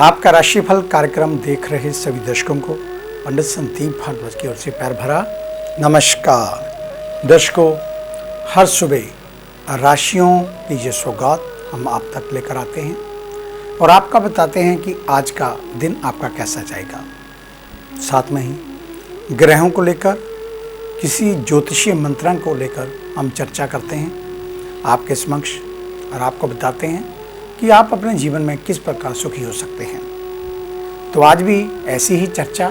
आपका राशिफल कार्यक्रम देख रहे सभी दर्शकों को पंडित संदीप भारद्वाज की ओर से प्यार भरा नमस्कार। दर्शकों, हर सुबह राशियों की ये सौगात हम आप तक लेकर आते हैं और आपका बताते हैं कि आज का दिन आपका कैसा जाएगा। साथ में ही ग्रहों को लेकर, किसी ज्योतिषीय मंत्रण को लेकर हम चर्चा करते हैं आपके समक्ष और आपको बताते हैं कि आप अपने जीवन में किस प्रकार सुखी हो सकते हैं। तो आज भी ऐसी ही चर्चा।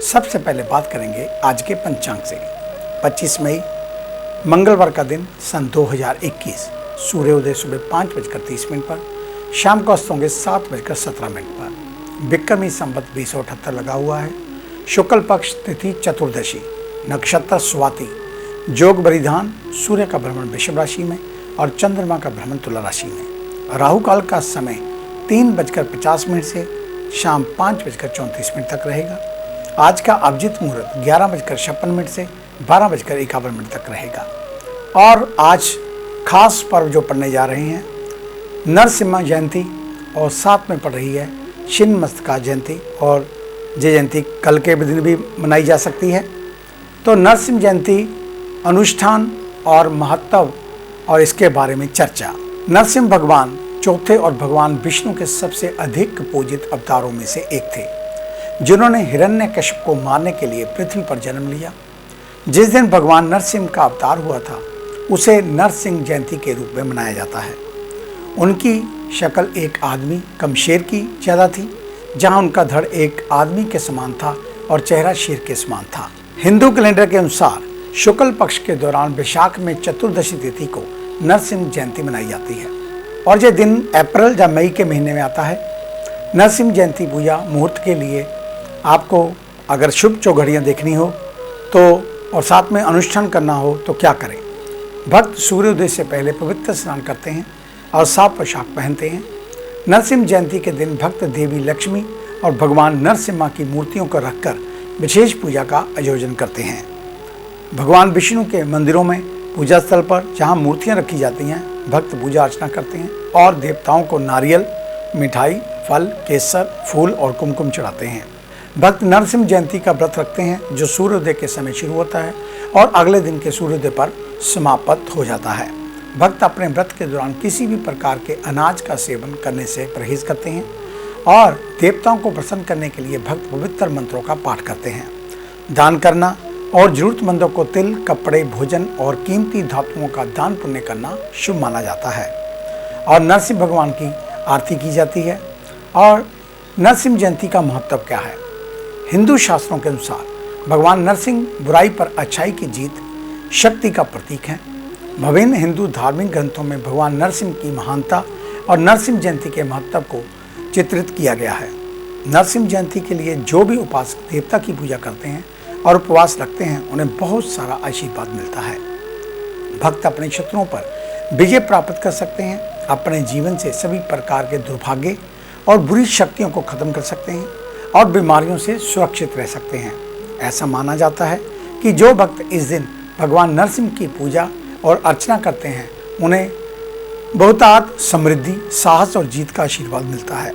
सबसे पहले बात करेंगे आज के पंचांग से। 25 मई मंगलवार का दिन सन 2021, सूर्योदय सुबह 5:30 पर, शाम को अस्त होंगे 7:17 पर। विक्रमी संवत 2078 लगा हुआ है। शुक्ल पक्ष तिथि चतुर्दशी, नक्षत्र स्वाति, योग बलिदान, सूर्य का भ्रमण वृषभ राशि में और चंद्रमा का भ्रमण तुला राशि में। राहु काल का समय 3:50 से शाम 5:34 तक रहेगा। आज का अभिजीत मुहूर्त 11:56 से 12:51 तक रहेगा। और आज खास पर्व जो पढ़ने जा रहे हैं, नरसिम्हा जयंती, और साथ में पड़ रही है छिन्नमस्तिका जयंती, और ये जयंती कल के दिन भी मनाई जा सकती है। तो नरसिम्हा जयंती अनुष्ठान और महत्व और इसके बारे में चर्चा। नरसिम्ह भगवान चौथे और भगवान विष्णु के सबसे अधिक पूजित अवतारों में से एक थे, जिन्होंने हिरण्यकश्यप को मारने के लिए पृथ्वी पर जन्म लिया। जिस दिन भगवान नरसिंह का अवतार हुआ था उसे नरसिंह जयंती के रूप में मनाया जाता है। उनकी शक्ल एक आदमी कम शेर की ज़्यादा थी, जहां उनका धड़ एक आदमी के समान था और चेहरा शेर के समान था। हिंदू कैलेंडर के अनुसार शुक्ल पक्ष के दौरान वैशाख में चतुर्दशी तिथि को नरसिंह जयंती मनाई जाती है और यह दिन अप्रैल या मई के महीने में आता है। नरसिंह जयंती पूजा मुहूर्त के लिए आपको अगर शुभ चौघड़ियाँ देखनी हो तो और साथ में अनुष्ठान करना हो तो क्या करें। भक्त सूर्योदय से पहले पवित्र स्नान करते हैं और साफ पोशाक पहनते हैं। नरसिंह जयंती के दिन भक्त देवी लक्ष्मी और भगवान नरसिम्हा की मूर्तियों को रखकर विशेष पूजा का आयोजन करते हैं। भगवान विष्णु के मंदिरों में पूजा स्थल पर जहां मूर्तियां रखी जाती हैं, भक्त पूजा अर्चना करते हैं और देवताओं को नारियल, मिठाई, फल, केसर, फूल और कुमकुम चढ़ाते हैं। भक्त नरसिंह जयंती का व्रत रखते हैं जो सूर्योदय के समय शुरू होता है और अगले दिन के सूर्योदय पर समाप्त हो जाता है। भक्त अपने व्रत के दौरान किसी भी प्रकार के अनाज का सेवन करने से परहेज करते हैं और देवताओं को प्रसन्न करने के लिए भक्त पवित्र मंत्रों का पाठ करते हैं। दान करना और जरूरतमंदों को तिल, कपड़े, भोजन और कीमती धातुओं का दान पुण्य करना शुभ माना जाता है और नरसिंह भगवान की आरती की जाती है। और नरसिंह जयंती का महत्व क्या है? हिंदू शास्त्रों के अनुसार भगवान नरसिंह बुराई पर अच्छाई की जीत, शक्ति का प्रतीक हैं। विभिन्न हिंदू धार्मिक ग्रंथों में भगवान नरसिंह की महानता और नरसिंह जयंती के महत्व को चित्रित किया गया है। नरसिंह जयंती के लिए जो भी उपासक देवता की पूजा करते हैं और उपवास रखते हैं, उन्हें बहुत सारा आशीर्वाद मिलता है। भक्त अपने शत्रुओं पर विजय प्राप्त कर सकते हैं, अपने जीवन से सभी प्रकार के दुर्भाग्य और बुरी शक्तियों को खत्म कर सकते हैं और बीमारियों से सुरक्षित रह सकते हैं। ऐसा माना जाता है कि जो भक्त इस दिन भगवान नरसिंह की पूजा और अर्चना करते हैं, उन्हें बहुतायत समृद्धि, साहस और जीत का आशीर्वाद मिलता है।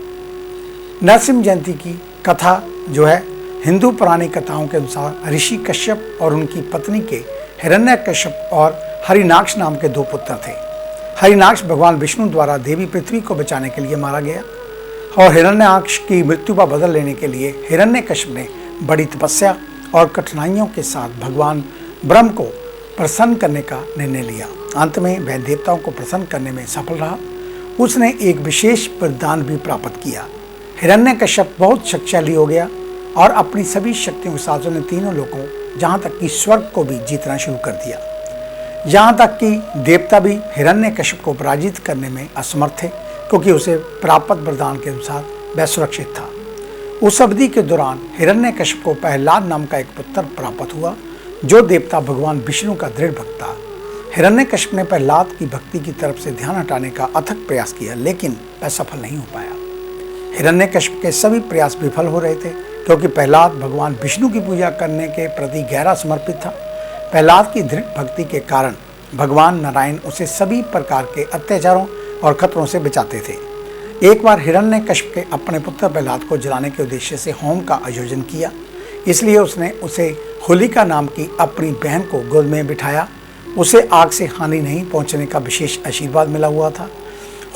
नरसिंह जयंती की कथा जो है, हिंदू पौराणिक कथाओं के अनुसार ऋषि कश्यप और उनकी पत्नी के हिरण्यकश्यप और हरिनाक्ष नाम के 2 पुत्र थे। हरिनाक्ष भगवान विष्णु द्वारा देवी पृथ्वी को बचाने के लिए मारा गया और हिरण्याक्ष की मृत्यु का बदल लेने के लिए हिरण्यकश्यप ने बड़ी तपस्या और कठिनाइयों के साथ भगवान ब्रह्म को प्रसन्न करने का निर्णय लिया। अंत में वह देवताओं को प्रसन्न करने में सफल रहा। उसने एक विशेष वरदान भी प्राप्त किया। हिरण्यकश्यप बहुत शक्तिशाली हो गया और अपनी सभी शक्तियों के साथ उन्हें तीनों लोगों, जहाँ तक कि स्वर्ग को भी जीतना शुरू कर दिया। यहाँ तक कि देवता भी हिरण्यकश्यप को पराजित करने में असमर्थ थे, क्योंकि उसे प्राप्त वरदान के अनुसार वह सुरक्षित था। उस अवधि के दौरान हिरण्यकश्यप को प्रहलाद नाम का एक पुत्र प्राप्त हुआ, जो देवता भगवान विष्णु का दृढ़ भक्त था। हिरण्यकश्यप ने प्रहलाद की भक्ति की तरफ से ध्यान हटाने का अथक प्रयास किया, लेकिन वह सफल नहीं हो पाया। हिरण्यकश्यप के सभी प्रयास विफल हो रहे थे, क्योंकि प्रहलाद भगवान विष्णु की पूजा करने के प्रति गहरा समर्पित था। प्रहलाद की दृढ़ भक्ति के कारण भगवान नारायण उसे सभी प्रकार के अत्याचारों और खतरों से बचाते थे। एक बार हिरण्यकश्यप के अपने पुत्र प्रहलाद को जलाने के उद्देश्य से होम का आयोजन किया, इसलिए उसने उसे होलिका नाम की अपनी बहन को गोद में बिठाया। उसे आग से हानि नहीं पहुंचने का विशेष आशीर्वाद मिला हुआ था।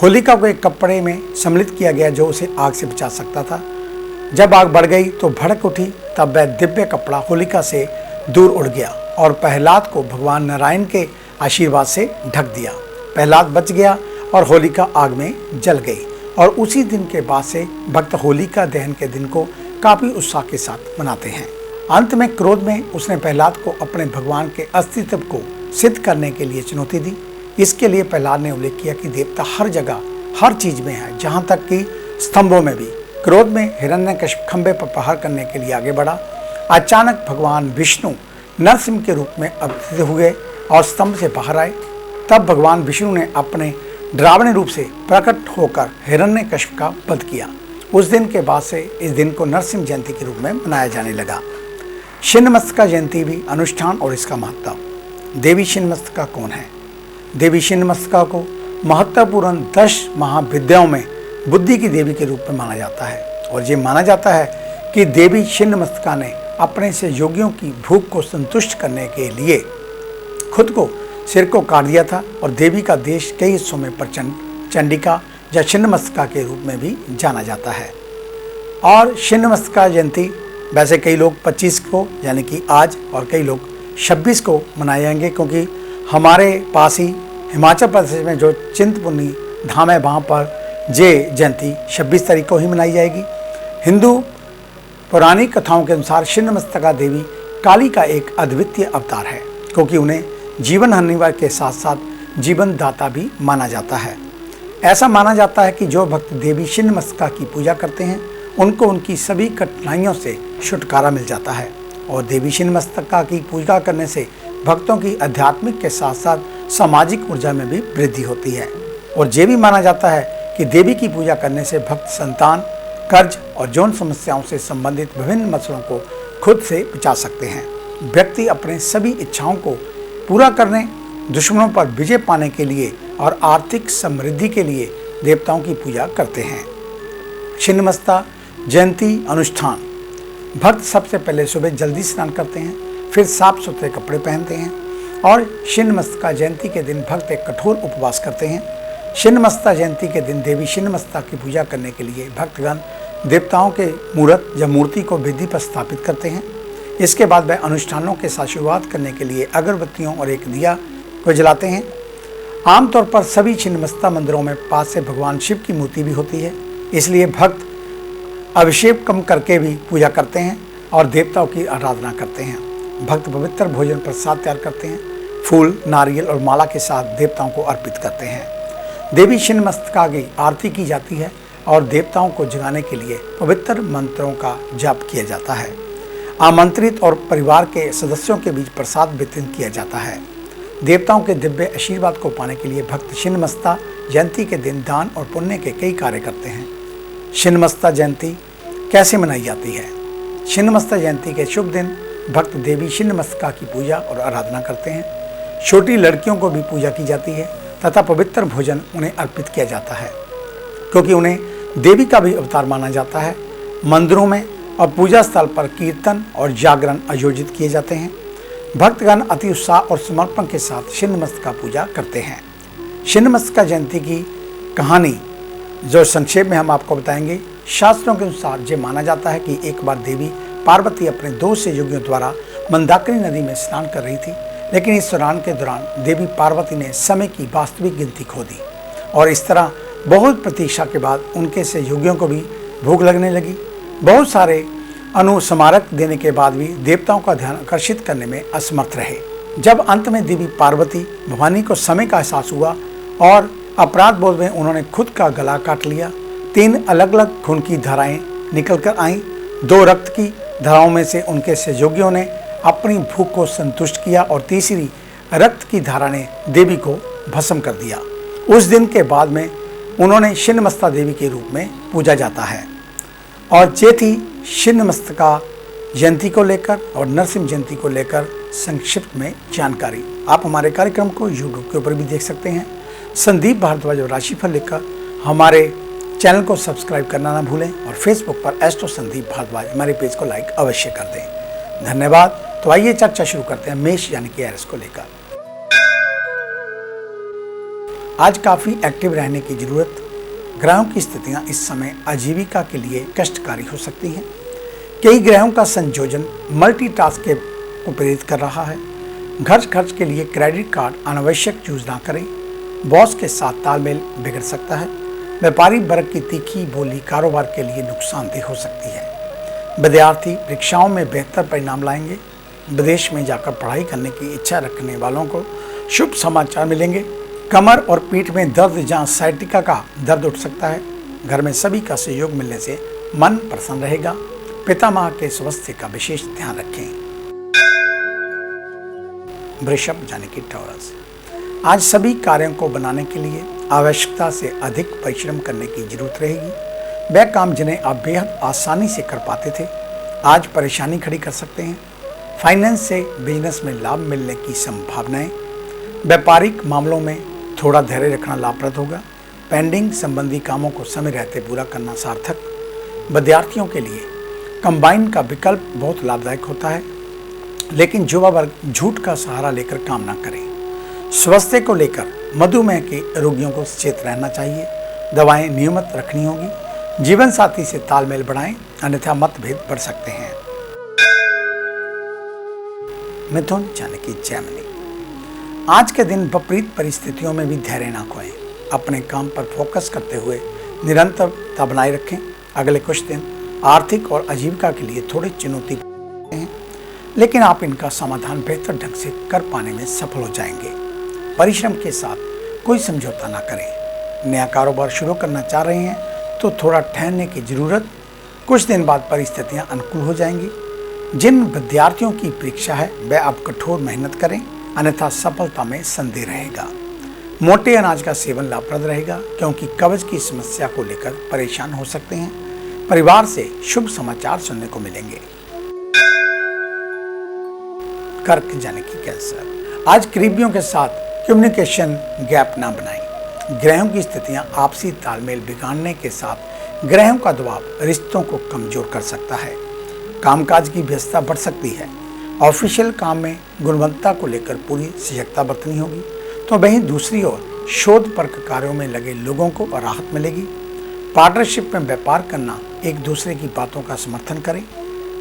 होलिका को एक कपड़े में सम्मिलित किया गया जो उसे आग से बचा सकता था। जब आग बढ़ गई तो भड़क उठी, तब वह दिव्य कपड़ा होलिका से दूर उड़ गया और प्रहलाद को भगवान नारायण के आशीर्वाद से ढक दिया। प्रहलाद बच गया और होलिका आग में जल गई और उसी दिन के बाद से भक्त होलिका दहन के दिन को काफी उत्साह के साथ मनाते हैं। अंत में क्रोध में उसने प्रहलाद को अपने भगवान के अस्तित्व को सिद्ध करने के लिए चुनौती दी। इसके लिए प्रहलाद ने उल्लेख किया कि देवता हर जगह हर चीज में है, जहां तक कि स्तंभों में भी। क्रोध में हिरण्यकश्यप खंभे पर प्रहार करने के लिए आगे बढ़ा। अचानक भगवान विष्णु नरसिंह के रूप में अवतरित हुए और स्तंभ से बाहर आए। तब भगवान विष्णु ने अपने डरावने रूप से प्रकट होकर हिरण्यकश्यप का वध किया। उस दिन के बाद से इस दिन को नरसिंह जयंती के रूप में मनाया जाने लगा। छिन्नमस्तिका जयंती भी अनुष्ठान और इसका महत्व। देवी छिन्नमस्तिका कौन है? देवी छिन्नमस्तिका को महत्वपूर्ण 10 महाविद्याओं में बुद्धि की देवी के रूप में माना जाता है और ये माना जाता है कि देवी छिन्नमस्तिका ने अपने से योगियों की भूख को संतुष्ट करने के लिए खुद को सिर को काट दिया था और देवी का देश कई हिस्सों में प्रचंड चंडिका या छिन्नमस्तिका के रूप में भी जाना जाता है। और छिन्नमस्तिका जयंती वैसे कई लोग 25 को यानी कि आज और कई लोग 26 को मनाए जाएंगे, क्योंकि हमारे पास ही हिमाचल प्रदेश में जो चिंतपूर्णी धाम है वहाँ पर ये जयंती 26 तारीख को ही मनाई जाएगी। हिंदू पौराणिक कथाओं के अनुसार छिन्नमस्तिका देवी काली का एक अद्वितीय अवतार है, क्योंकि उन्हें जीवन हानिवार के साथ साथ जीवन दाता भी माना जाता है। ऐसा माना जाता है कि जो भक्त देवी छिन्नमस्तिका की पूजा करते हैं उनको उनकी सभी कठिनाइयों से छुटकारा मिल जाता है और देवी छिन्नमस्तिका की पूजा करने से भक्तों की आध्यात्मिक के साथ साथ सामाजिक ऊर्जा में भी वृद्धि होती है। और ये भी माना जाता है कि देवी की पूजा करने से भक्त संतान, कर्ज और यौन समस्याओं से संबंधित विभिन्न मसलों को खुद से बचा सकते हैं। व्यक्ति अपने सभी इच्छाओं को पूरा करने, दुश्मनों पर विजय पाने के लिए और आर्थिक समृद्धि के लिए देवताओं की पूजा करते हैं। छिन्नमस्तिका जयंती अनुष्ठान। भक्त सबसे पहले सुबह जल्दी स्नान करते हैं, फिर साफ सुथरे कपड़े पहनते हैं और छिन्नमस्तिका जयंती के दिन भक्त एक कठोर उपवास करते हैं। छिन्नमस्तिका जयंती के दिन देवी छिन्नमस्तिका की पूजा करने के लिए भक्तगण देवताओं के मूर्त या मूर्ति को वेदी पर स्थापित करते हैं। इसके बाद वह अनुष्ठानों के साथ शुरुआत करने के लिए अगरबत्तियों और एक दिया को जलाते हैं। आमतौर पर सभी छिन्नमस्तिका मंदिरों में पास से भगवान शिव की मूर्ति भी होती है, इसलिए भक्त अभिषेक कम करके भी पूजा करते हैं और देवताओं की आराधना करते हैं। भक्त पवित्र भोजन प्रसाद तैयार करते हैं, फूल, नारियल और माला के साथ देवताओं को अर्पित करते हैं। देवी छिन्नमस्तिका की आरती की जाती है और देवताओं को जगाने के लिए पवित्र मंत्रों का जाप किया जाता है। आमंत्रित और परिवार के सदस्यों के बीच प्रसाद वितरण किया जाता है। देवताओं के दिव्य आशीर्वाद को पाने के लिए भक्त छिन्नमस्तिका जयंती के दिन दान और पुण्य के कई कार्य करते हैं। छिन्नमस्तिका जयंती कैसे मनाई जाती है? छिन्नमस्तिका जयंती के शुभ दिन भक्त देवी छिन्नमस्तिका की पूजा और आराधना करते हैं। छोटी लड़कियों को भी पूजा की जाती है तथा पवित्र भोजन उन्हें अर्पित किया जाता है, क्योंकि उन्हें देवी का भी अवतार माना जाता है। मंदिरों में और पूजा स्थल पर कीर्तन और जागरण आयोजित किए जाते हैं। भक्तगण अति उत्साह और समर्पण के साथ छिन्नमस्तिका पूजा करते हैं। छिन्नमस्तिका जयंती की कहानी जो संक्षेप में हम आपको बताएंगे। शास्त्रों के अनुसार ये माना जाता है कि एक बार देवी पार्वती अपने 2 सहयोगियों द्वारा मंदाकिनी नदी में स्नान कर रही थी, लेकिन इस स्नान के दौरान देवी पार्वती ने समय की वास्तविक गिनती खो दी और इस तरह बहुत प्रतीक्षा के बाद उनके सहयोगियों को भी भूख लगने लगी। बहुत सारे अनुस्मारक देने के बाद भी देवताओं का ध्यान आकर्षित करने में असमर्थ रहे। जब अंत में देवी पार्वती भवानी को समय का एहसास हुआ और अपराध बोध में उन्होंने खुद का गला काट लिया। 3 अलग अलग खून की धाराएं निकल कर आईं। 2 रक्त की धाराओं में से उनके सहयोगियों ने अपनी भूख को संतुष्ट किया और तीसरी रक्त की धारा ने देवी को भस्म कर दिया। उस दिन के बाद में उन्होंने छिन्नमस्तिका देवी के रूप में पूजा जाता है। और ये थी छिन्नमस्तिका जयंती को लेकर और नरसिंह जयंती को लेकर संक्षिप्त में जानकारी। आप हमारे कार्यक्रम को यूट्यूब के ऊपर भी देख सकते हैं। संदीप भारद्वाज और राशिफल लिखकर हमारे चैनल को सब्सक्राइब करना ना भूलें और फेसबुक पर एस्ट्रो संदीप भारद्वाज हमारे पेज को लाइक अवश्य कर दें। धन्यवाद। तो आइए चर्चा शुरू करते हैं मेष यानी कि एरिस को लेकर। आज काफी एक्टिव रहने की जरूरत। ग्रहों की स्थितियां इस समय आजीविका के लिए कष्टकारी हो सकती हैं। कई ग्रहों का संयोजन मल्टीटास्क को प्रेरित कर रहा है। घर खर्च के लिए क्रेडिट कार्ड अनावश्यक यूज ना करें। बॉस के साथ तालमेल बिगड़ सकता है। व्यापारी वर्ग की तीखी बोली कारोबार के लिए नुकसानदेह हो सकती है। विद्यार्थी परीक्षाओं में बेहतर परिणाम लाएंगे। विदेश में जाकर पढ़ाई करने की इच्छा रखने वालों को शुभ समाचार मिलेंगे। कमर और पीठ में दर्द जहां साइटिका का दर्द उठ सकता है। घर में सभी का सहयोग मिलने से मन प्रसन्न रहेगा। पितामह के स्वास्थ्य का विशेष ध्यान रखें। वृषभ यानी कि टॉरस, आज सभी कार्यों को बनाने के लिए आवश्यकता से अधिक परिश्रम करने की जरूरत रहेगी। वह काम जिन्हें आप बेहद आसानी से कर पाते थे आज परेशानी खड़ी कर सकते हैं। फाइनेंस से बिजनेस में लाभ मिलने की संभावनाएं। व्यापारिक मामलों में थोड़ा धैर्य रखना लाभप्रद होगा। पेंडिंग संबंधी कामों को समय रहते पूरा करना सार्थक। विद्यार्थियों के लिए कंबाइन का विकल्प बहुत लाभदायक होता है, लेकिन युवा वर्ग झूठ का सहारा लेकर काम ना करें। स्वास्थ्य को लेकर मधुमेह के रोगियों को सचेत रहना चाहिए। दवाएं नियमित रखनी होगी। जीवन साथी से तालमेल बढ़ाएं, अन्यथा मतभेद बढ़ सकते हैं। मिथुन यानी कि जेमिनी, आज के दिन विपरीत परिस्थितियों में भी धैर्य ना खोएं। अपने काम पर फोकस करते हुए निरंतरता बनाए रखें। अगले कुछ दिन आर्थिक और आजीविका के लिए थोड़ी चुनौती हैं, लेकिन आप इनका समाधान बेहतर ढंग से कर पाने में सफल हो जाएंगे। परिश्रम के साथ कोई समझौता ना करें। नया कारोबार शुरू करना चाह रहे हैं तो थोड़ा ठहरने की जरूरत। कुछ दिन बाद परिस्थितियां अनुकूल हो जाएंगी। जिन विद्यार्थियों की परीक्षा है वह अब कठोर मेहनत करें, अन्यथा सफलता में संदेह रहेगा। मोटे अनाज का सेवन लाभप्रद रहेगा, क्योंकि कब्ज की समस्या को लेकर परेशान हो सकते हैं। परिवार से शुभ समाचार सुनने को मिलेंगे। कर्क यानी कि कैंसर, आज करीबियों के साथ कम्युनिकेशन गैप ना बनाएं। ग्रहों की स्थितियां आपसी तालमेल बिगाड़ने के साथ ग्रहों का दबाव रिश्तों को कमजोर कर सकता है। कामकाज की व्यस्तता बढ़ सकती है। ऑफिशियल काम में गुणवत्ता को लेकर पूरी सजगता बरतनी होगी। तो वहीं दूसरी ओर शोध परक कार्यों में लगे लोगों को राहत मिलेगी। पार्टनरशिप में व्यापार करना, एक दूसरे की बातों का समर्थन करें।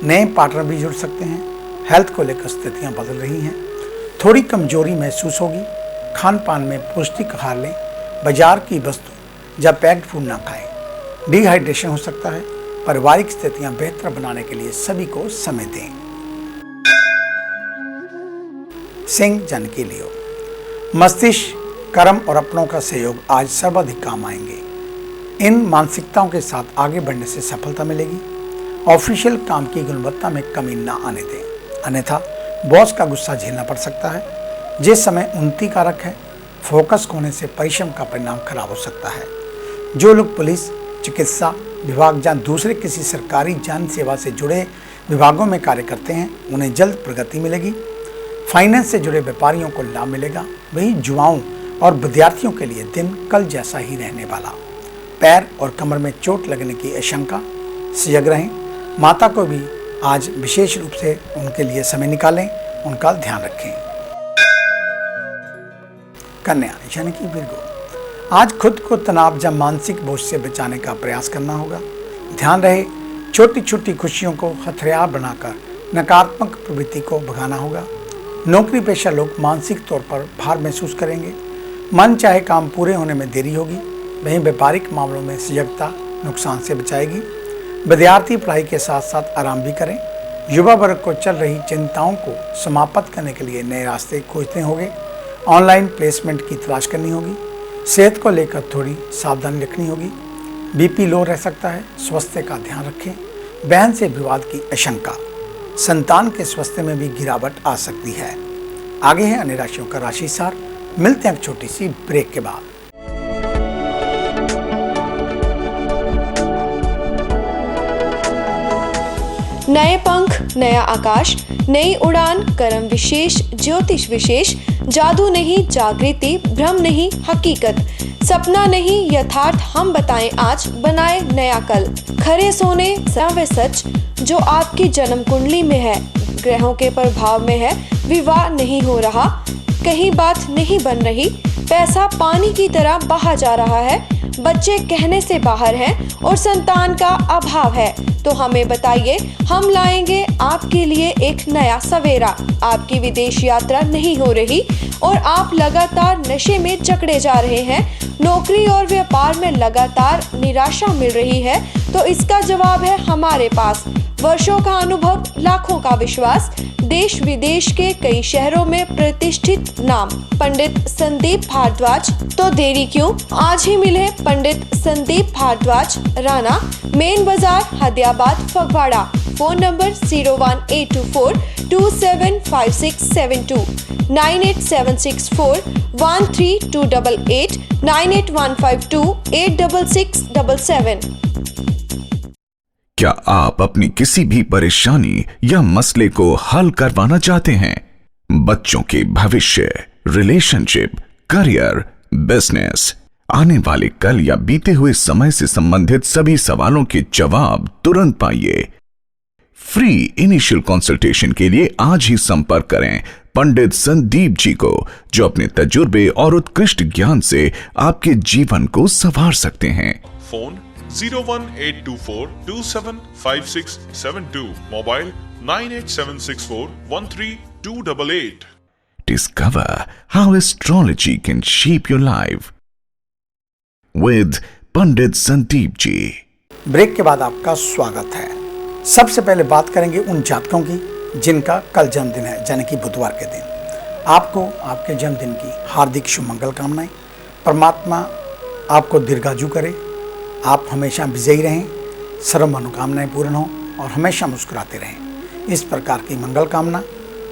नए पार्टनर भी जुड़ सकते हैं। हेल्थ को लेकर स्थितियां बदल रही हैं। थोड़ी कमजोरी महसूस होगी। खान पान में पौष्टिक आहार लें। बाजार की वस्तु या पैक्ड फूड ना खाएं। डिहाइड्रेशन हो सकता है। पारिवारिक स्थितियां बेहतर बनाने के लिए सभी को समय दें। सिंह यानी कि लियो, मस्तिष्क, कर्म और अपनों का सहयोग आज सर्वाधिक काम आएंगे। इन मानसिकताओं के साथ आगे बढ़ने से सफलता मिलेगी। ऑफिशियल काम की गुणवत्ता में कमी ना आने दें, अन्यथा बॉस का गुस्सा झेलना पड़ सकता है। जिस समय उन्नति कारक है, फोकस होने से परिश्रम का परिणाम खराब हो सकता है। जो लोग पुलिस, चिकित्सा विभाग या दूसरे किसी सरकारी जन सेवा से जुड़े विभागों में कार्य करते हैं, उन्हें जल्द प्रगति मिलेगी। फाइनेंस से जुड़े व्यापारियों को लाभ मिलेगा। वहीं युवाओं और विद्यार्थियों के लिए दिन कल जैसा ही रहने वाला। पैर और कमर में चोट लगने की आशंका। सजग रहें। माता को भी आज विशेष रूप से उनके लिए समय निकालें, उनका ध्यान रखें। कन्या यानी कि विर्गो, आज खुद को तनाव या मानसिक बोझ से बचाने का प्रयास करना होगा। ध्यान रहे, छोटी छोटी खुशियों को हथियार बनाकर नकारात्मक प्रवृत्ति को भगाना होगा। नौकरी पेशा लोग मानसिक तौर पर भार महसूस करेंगे। मन चाहे काम पूरे होने में देरी होगी। वहीं व्यापारिक मामलों में सजगता नुकसान से बचाएगी। विद्यार्थी पढ़ाई के साथ साथ आराम भी करें। युवा वर्ग को चल रही चिंताओं को समाप्त करने के लिए नए रास्ते खोजने होंगे। ऑनलाइन प्लेसमेंट की तलाश करनी होगी। सेहत को लेकर थोड़ी सावधानी रखनी होगी। बीपी लो रह सकता है, स्वास्थ्य का ध्यान रखें। बहन से विवाद की आशंका। संतान के स्वास्थ्य में भी गिरावट आ सकती है। आगे है अन्य राशियों का राशि सार। मिलते हैं एक छोटी सी ब्रेक के बाद। नए पंख, नया आकाश, नई उड़ान, कर्म विशेष, ज्योतिष विशेष, जादू नहीं जागृति, भ्रम नहीं हकीकत, सपना नहीं यथार्थ, हम बताएं आज, बनाए नया कल। खरे सोने व सच जो आपकी जन्म कुंडली में है, ग्रहों के प्रभाव में है, विवाह नहीं हो रहा, कहीं बात नहीं बन रही, पैसा पानी की तरह बहा जा रहा है, बच्चे कहने से बाहर हैं और संतान का अभाव है, तो हमें बताइए, हम लाएंगे आपके लिए एक नया सवेरा। आपकी विदेश यात्रा नहीं हो रही और आप लगातार नशे में जकड़े जा रहे हैं, नौकरी और व्यापार में लगातार निराशा मिल रही है, तो इसका जवाब है हमारे पास। वर्षों का अनुभव, लाखों का विश्वास, देश विदेश के कई शहरों में प्रतिष्ठित नाम पंडित संदीप भारद्वाज। तो देरी क्यों, आज ही मिले पंडित संदीप भारद्वाज, राणा, मेन बाजार, हदियाबाद, फगवाड़ा। Phone number 01824275672, 9876413288, 9815286677। क्या आप अपनी किसी भी परेशानी या मसले को हल करवाना चाहते हैं? बच्चों के भविष्य, रिलेशनशिप, करियर, बिजनेस, आने वाले कल या बीते हुए समय से संबंधित सभी सवालों के जवाब तुरंत पाइए। फ्री इनिशियल कंसल्टेशन के लिए आज ही संपर्क करें पंडित संदीप जी को, जो अपने तजुर्बे और उत्कृष्ट ज्ञान से आपके जीवन को संवार सकते हैं। Phone 01824275672, mobile 9876413288। Discover how astrology can shape your life with Pandit Sandeep ji. Break के बाद आपका स्वागत है। सबसे पहले बात करेंगे उन जातकों की जिनका कल जन्मदिन है, यानी कि बुधवार के दिन। आपको आपके जन्मदिन की हार्दिक शुभ मंगल कामनाएं। परमात्मा आपको दीर्घायु करे, आप हमेशा विजयी रहें, सर्व मनोकामनाएं पूर्ण हों और हमेशा मुस्कुराते रहें, इस प्रकार की मंगल कामना।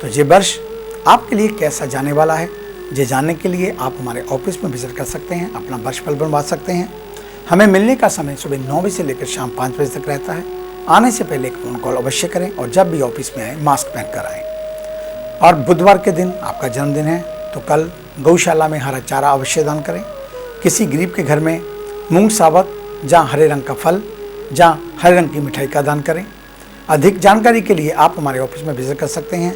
तो ये वर्ष आपके लिए कैसा जाने वाला है, ये जानने के लिए आप हमारे ऑफिस में विजिट कर सकते हैं, अपना वर्षफल बनवा सकते हैं। हमें मिलने का समय सुबह 9 बजे से लेकर शाम 5 बजे तक रहता है। आने से पहले एक फ़ोन कॉल अवश्य करें और जब भी ऑफिस में आए मास्क पहन कर आएँ। और बुधवार के दिन आपका जन्मदिन है, तो कल गौशाला में हरा चारा अवश्य दान करें। किसी गरीब के घर में मूंग साबत, जहाँ हरे रंग का फल, जहाँ हरे रंग की मिठाई का दान करें। अधिक जानकारी के लिए आप हमारे ऑफिस में विजिट कर सकते हैं।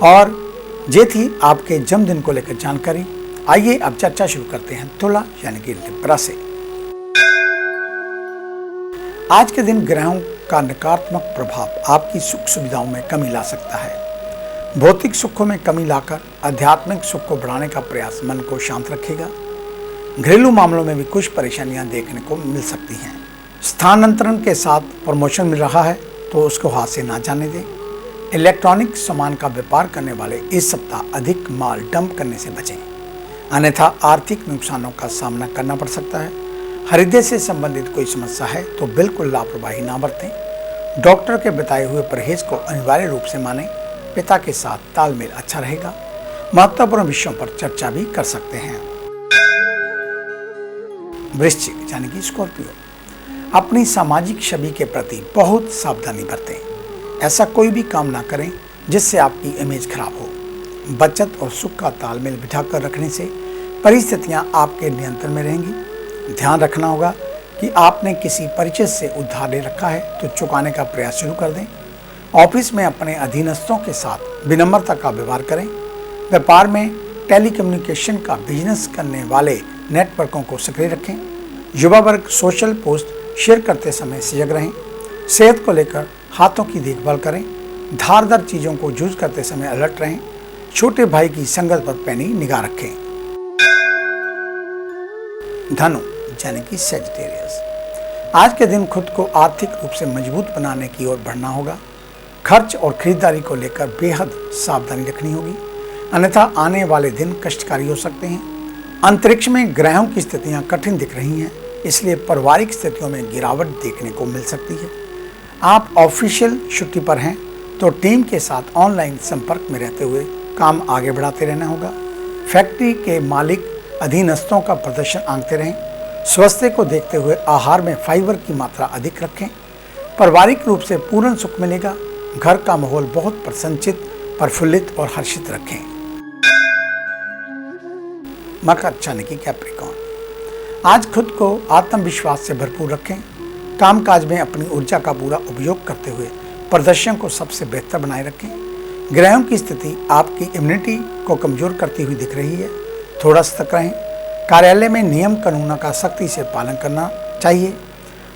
और ये थी आपके जन्मदिन को लेकर जानकारी। आइए अब चर्चा शुरू करते हैं तुला यानी कि लिब्रा से। आज के दिन ग्रहों का नकारात्मक प्रभाव आपकी सुख सुविधाओं में कमी ला सकता है। भौतिक सुखों में कमी लाकर आध्यात्मिक सुख को बढ़ाने का प्रयास मन को शांत रखेगा। घरेलू मामलों में भी कुछ परेशानियां देखने को मिल सकती हैं। स्थानांतरण के साथ प्रमोशन मिल रहा है, तो उसको हाथ से ना जाने दें। इलेक्ट्रॉनिक सामान का व्यापार करने वाले इस सप्ताह अधिक माल डंप करने से बचें, अन्यथा आर्थिक नुकसानों का सामना करना पड़ सकता है। हृदय से संबंधित कोई समस्या है तो बिल्कुल लापरवाही ना बरतें। डॉक्टर के बताए हुए परहेज को अनिवार्य रूप से मानें। पिता के साथ तालमेल अच्छा रहेगा। महत्वपूर्ण विषयों पर चर्चा भी कर सकते हैं। वृश्चिक यानी कि स्कॉर्पियो, अपनी सामाजिक छवि के प्रति बहुत सावधानी बरतें। ऐसा कोई भी काम ना करें जिससे आपकी इमेज खराब हो। बचत और सुख का तालमेल बिठाकर रखने से परिस्थितियां आपके नियंत्रण में रहेंगी। ध्यान रखना होगा कि आपने किसी परिचित से उधार ले रखा है तो चुकाने का प्रयास शुरू कर दें। ऑफिस में अपने अधीनस्थों के साथ विनम्रता का व्यवहार करें। व्यापार में टेलीकम्युनिकेशन का बिजनेस करने वाले नेटवर्कों को सक्रिय रखें। युवा वर्ग सोशल पोस्ट शेयर करते समय सजग रहें। सेहत को लेकर हाथों की देखभाल करें। धारदार चीज़ों को यूज करते समय अलर्ट रहें। छोटे भाई की संगत पर पैनी निगाह रखें। धनु यानी कि सेजिटेरियस, आज के दिन खुद को आर्थिक रूप से मजबूत बनाने की ओर बढ़ना होगा। खर्च और खरीदारी को लेकर बेहद सावधानी रखनी होगी, अन्यथा आने वाले दिन कष्टकारी हो सकते हैं। अंतरिक्ष में ग्रहों की स्थितियां कठिन दिख रही हैं, इसलिए पारिवारिक स्थितियों में गिरावट देखने को मिल सकती है। आप ऑफिशियल छुट्टी पर हैं तो टीम के साथ ऑनलाइन संपर्क में रहते हुए काम आगे बढ़ाते रहना होगा। फैक्ट्री के मालिक अधीनस्थों का प्रदर्शन आंकते रहें। स्वास्थ्य को देखते हुए आहार में फाइबर की मात्रा अधिक रखें। पारिवारिक रूप से पूर्ण सुख मिलेगा। घर का माहौल बहुत प्रसन्नचित, प्रफुल्लित और हर्षित रखें। मकर यानी कि कैप्रिकॉर्न, आज खुद को आत्मविश्वास से भरपूर रखें। कामकाज में अपनी ऊर्जा का पूरा उपयोग करते हुए प्रदर्शन को सबसे बेहतर बनाए रखें। ग्रहों की स्थिति आपकी इम्यूनिटी को कमजोर करती हुई दिख रही है, थोड़ा सतर्क रहें। कार्यालय में नियम कानूनों का सख्ती से पालन करना चाहिए।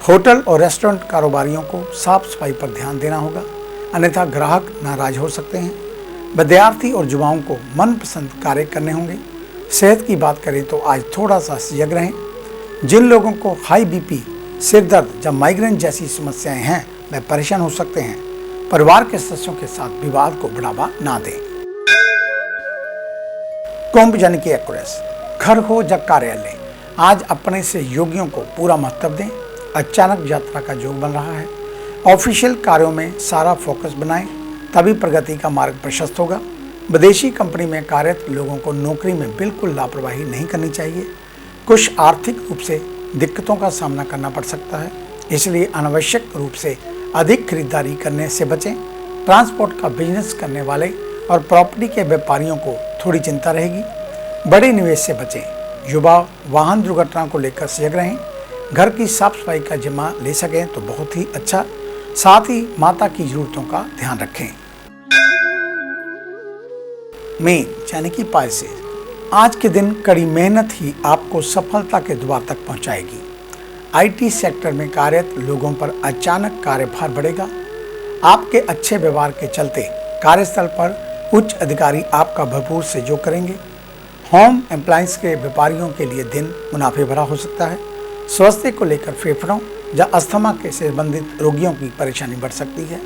होटल और रेस्टोरेंट कारोबारियों को साफ सफाई पर ध्यान देना होगा, अन्यथा ग्राहक नाराज हो सकते हैं। विद्यार्थी और युवाओं को मनपसंद कार्य करने होंगे। सेहत की बात करें तो आज थोड़ा सा सजग रहें। जिन लोगों को हाई बीपी, सिर दर्द या माइग्रेन जैसी समस्याएं हैं वे परेशान हो सकते हैं। परिवार के सदस्यों के साथ विवाद को बढ़ावा ना दें। कुंभ यानी कि एक्वेरियस, घर हो या कार्यालय, आज अपने सहयोगियों को पूरा महत्व दें। अचानक यात्रा का योग बन रहा है। ऑफिशियल कार्यों में सारा फोकस बनाएं, तभी प्रगति का मार्ग प्रशस्त होगा। विदेशी कंपनी में कार्यरत लोगों को नौकरी में बिल्कुल लापरवाही नहीं करनी चाहिए। कुछ आर्थिक रूप से दिक्कतों का सामना करना पड़ सकता है, इसलिए अनावश्यक रूप से अधिक खरीदारी करने से बचें। ट्रांसपोर्ट का बिजनेस करने वाले और प्रॉपर्टी के व्यापारियों को थोड़ी चिंता रहेगी। बड़े निवेश से बचें। युवा वाहन दुर्घटना को लेकर सजग रहें। घर की साफ सफाई का जिम्मा ले सकें तो बहुत ही अच्छा। साथ ही माता की जरूरतों का ध्यान रखें। मीन यानी कि पाइसेस, आज के दिन कड़ी मेहनत ही आपको सफलता के द्वार तक पहुंचाएगी। आईटी सेक्टर में कार्यरत लोगों पर अचानक कार्यभार बढ़ेगा। आपके अच्छे व्यवहार के चलते कार्यस्थल पर उच्च अधिकारी आपका भरपूर सहयोग करेंगे। होम एप्लायंस के व्यापारियों के लिए दिन मुनाफे भरा हो सकता है। स्वास्थ्य को लेकर फेफड़ों या अस्थमा के संबंधित रोगियों की परेशानी बढ़ सकती है।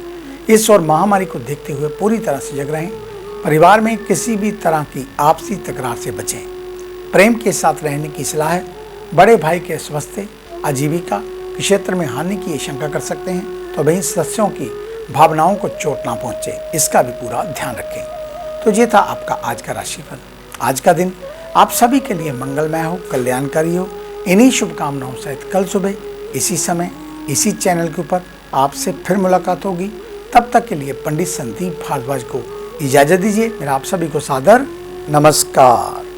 इस और महामारी को देखते हुए पूरी तरह से सजग रहें। परिवार में किसी भी तरह की आपसी तकरार से बचें। प्रेम के साथ रहने की सलाह है। बड़े भाई के स्वास्थ्य, आजीविका के क्षेत्र में हानि की आशंका कर सकते हैं, तो वहीं सदस्यों की भावनाओं को चोट ना पहुंचे, इसका भी पूरा ध्यान रखें। तो ये था आपका आज का राशिफल। आज का दिन आप सभी के लिए मंगलमय हो, कल्याणकारी हो। इन्हीं शुभकामनाओं सहित कल सुबह इसी समय इसी चैनल के ऊपर आपसे फिर मुलाकात होगी। तब तक के लिए पंडित संदीप भारद्वाज को इजाजत दीजिए। मेरा आप सभी को सादर नमस्कार।